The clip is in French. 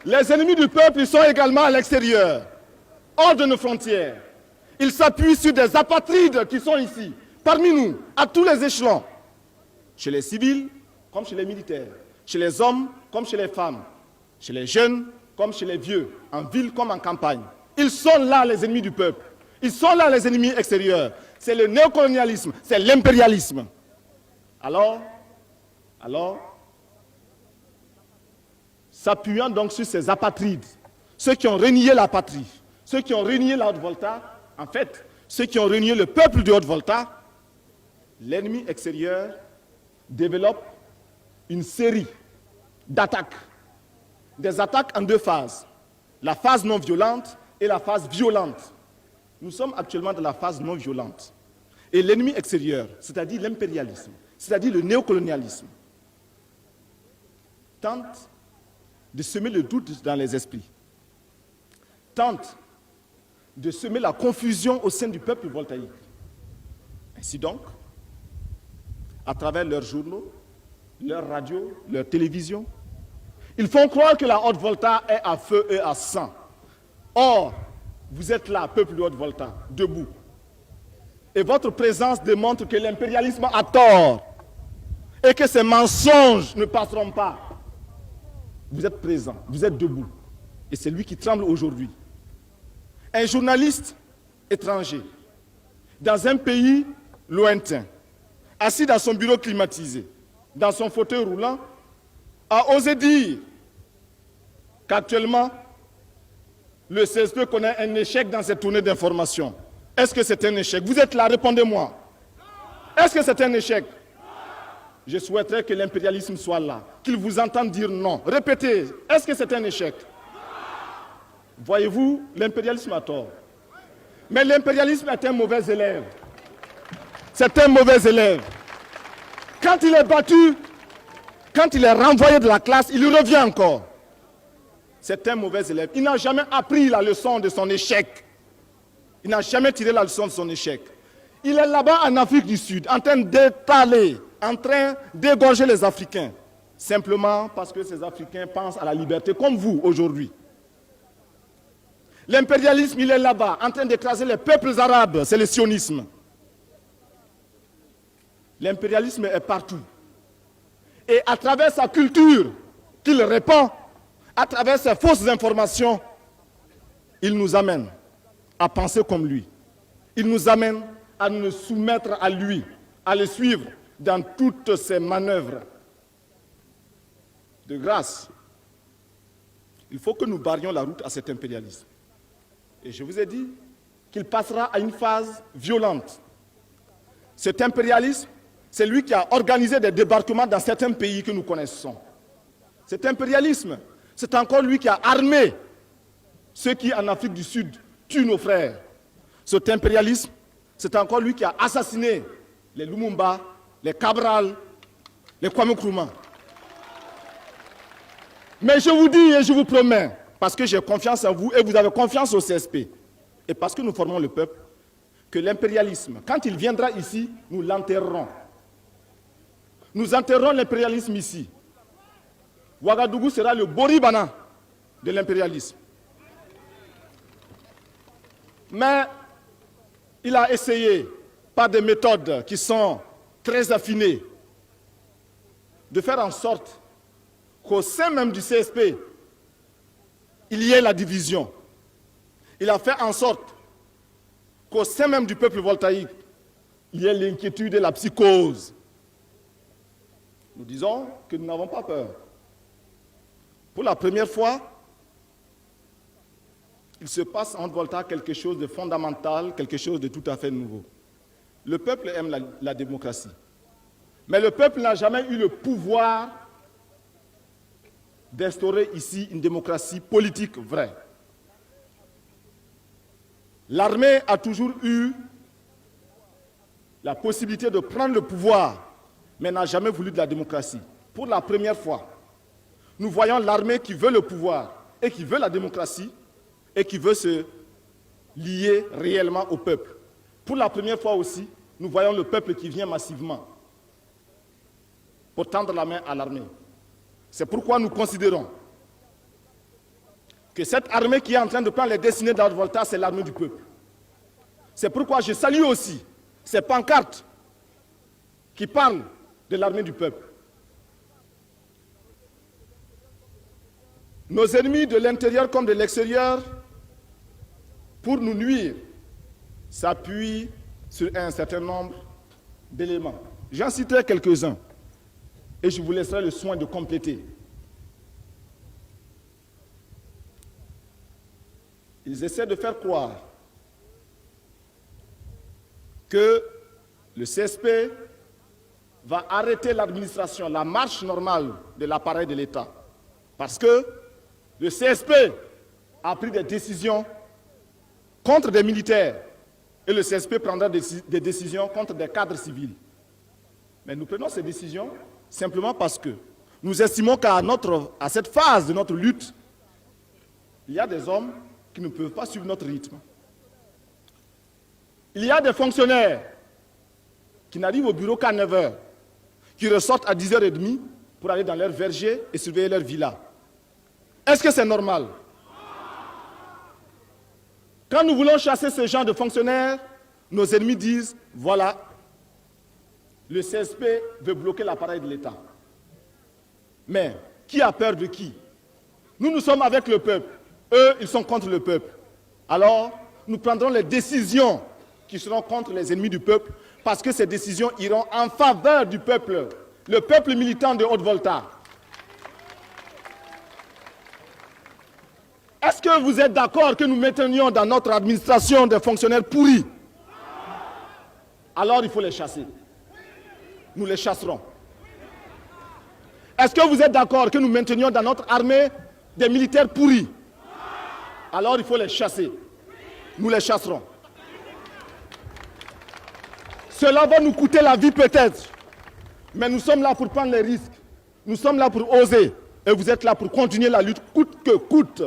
Les ennemis du peuple, ils sont également à l'extérieur, hors de nos frontières. Ils s'appuient sur des apatrides qui sont ici, parmi nous, à tous les échelons. Chez les civils, comme chez les militaires. Chez les hommes, comme chez les femmes. Chez les jeunes, comme chez les vieux. En ville comme en campagne. Ils sont là, les ennemis du peuple. Ils sont là, les ennemis extérieurs. C'est le néocolonialisme, c'est l'impérialisme. Alors, s'appuyant donc sur ces apatrides, ceux qui ont renié la patrie, ceux qui ont renié la Haute-Volta, en fait, ceux qui ont renié le peuple de Haute-Volta, l'ennemi extérieur développe une série d'attaques. Des attaques en deux phases. La phase non violente et la phase violente. Nous sommes actuellement dans la phase non violente. Et l'ennemi extérieur, c'est-à-dire l'impérialisme, c'est-à-dire le néocolonialisme, tente de semer le doute dans les esprits, tente de semer la confusion au sein du peuple voltaïque. Ainsi donc, à travers leurs journaux, leurs radios, leurs télévisions, ils font croire que la Haute-Volta est à feu et à sang. Or, vous êtes là, peuple de Haute-Volta, debout. Et votre présence démontre que l'impérialisme a tort et que ces mensonges ne passeront pas. Vous êtes présent, vous êtes debout. Et c'est lui qui tremble aujourd'hui. Un journaliste étranger, dans un pays lointain, assis dans son bureau climatisé, dans son fauteuil roulant, a osé dire qu'actuellement, le CSP connaît un échec dans cette tournée d'information. Est-ce que c'est un échec? Vous êtes là, répondez-moi. Est-ce que c'est un échec? Je souhaiterais que l'impérialisme soit là, qu'il vous entende dire non. Répétez, est-ce que c'est un échec? Voyez-vous, l'impérialisme a tort. Mais l'impérialisme est un mauvais élève. C'est un mauvais élève. Quand il est battu, quand il est renvoyé de la classe, il revient encore. C'est un mauvais élève. Il n'a jamais appris la leçon de son échec. Il n'a jamais tiré la leçon de son échec. Il est là-bas en Afrique du Sud, en train d'étaler, en train d'égorger les Africains. Simplement parce que ces Africains pensent à la liberté, comme vous aujourd'hui. L'impérialisme, il est là-bas, en train d'écraser les peuples arabes. C'est le sionisme. L'impérialisme est partout. Et à travers sa culture qu'il répand, à travers ses fausses informations, il nous amène à penser comme lui. Il nous amène à nous soumettre à lui, à le suivre dans toutes ses manœuvres. De grâce, il faut que nous barrions la route à cet impérialisme. Et je vous ai dit qu'il passera à une phase violente. Cet impérialisme, c'est lui qui a organisé des débarquements dans certains pays que nous connaissons. Cet impérialisme, c'est encore lui qui a armé ceux qui, en Afrique du Sud, tuent nos frères. Cet impérialisme, c'est encore lui qui a assassiné les Lumumba, les Cabral, les Kwame Nkrumah. Mais je vous dis et je vous promets, parce que j'ai confiance en vous et vous avez confiance au CSP, et parce que nous formons le peuple, que l'impérialisme, quand il viendra ici, nous l'enterrerons. Nous enterrerons l'impérialisme ici. Ouagadougou sera le Boribana de l'impérialisme. Mais il a essayé, par des méthodes qui sont très affinées, de faire en sorte qu'au sein même du CSP, il y ait la division. Il a fait en sorte qu'au sein même du peuple voltaïque, il y ait l'inquiétude et la psychose. Nous disons que nous n'avons pas peur. Pour la première fois, il se passe en Haute-Volta quelque chose de fondamental, quelque chose de tout à fait nouveau. Le peuple aime la démocratie. Mais le peuple n'a jamais eu le pouvoir d'instaurer ici une démocratie politique vraie. L'armée a toujours eu la possibilité de prendre le pouvoir, mais n'a jamais voulu de la démocratie. Pour la première fois, nous voyons l'armée qui veut le pouvoir et qui veut la démocratie et qui veut se lier réellement au peuple. Pour la première fois aussi, nous voyons le peuple qui vient massivement pour tendre la main à l'armée. C'est pourquoi nous considérons que cette armée qui est en train de prendre les destinées de Haute-Volta, c'est l'armée du peuple. C'est pourquoi je salue aussi ces pancartes qui parlent de l'armée du peuple. Nos ennemis de l'intérieur comme de l'extérieur, pour nous nuire, s'appuient sur un certain nombre d'éléments. J'en citerai quelques-uns et je vous laisserai le soin de compléter. Ils essaient de faire croire que le CSP va arrêter l'administration, la marche normale de l'appareil de l'État. Parce que le CSP a pris des décisions contre des militaires et le CSP prendra des décisions contre des cadres civils. Mais nous prenons ces décisions simplement parce que nous estimons qu'à cette phase de notre lutte, il y a des hommes qui ne peuvent pas suivre notre rythme. Il y a des fonctionnaires qui n'arrivent au bureau qu'à 9 h, qui ressortent à 10h30 pour aller dans leur verger et surveiller leur villa. Est-ce que c'est normal? Quand nous voulons chasser ce genre de fonctionnaires, nos ennemis disent, voilà, le CSP veut bloquer l'appareil de l'État. Mais qui a peur de qui? Nous sommes avec le peuple. Eux, ils sont contre le peuple. Alors, nous prendrons les décisions qui seront contre les ennemis du peuple, parce que ces décisions iront en faveur du peuple, le peuple militant de Haute-Volta. Est-ce que vous êtes d'accord que nous maintenions dans notre administration des fonctionnaires pourris? Alors il faut les chasser. Nous les chasserons. Est-ce que vous êtes d'accord que nous maintenions dans notre armée des militaires pourris? Alors il faut les chasser. Nous les chasserons. Cela va nous coûter la vie peut-être, mais nous sommes là pour prendre les risques. Nous sommes là pour oser. Et vous êtes là pour continuer la lutte coûte que coûte.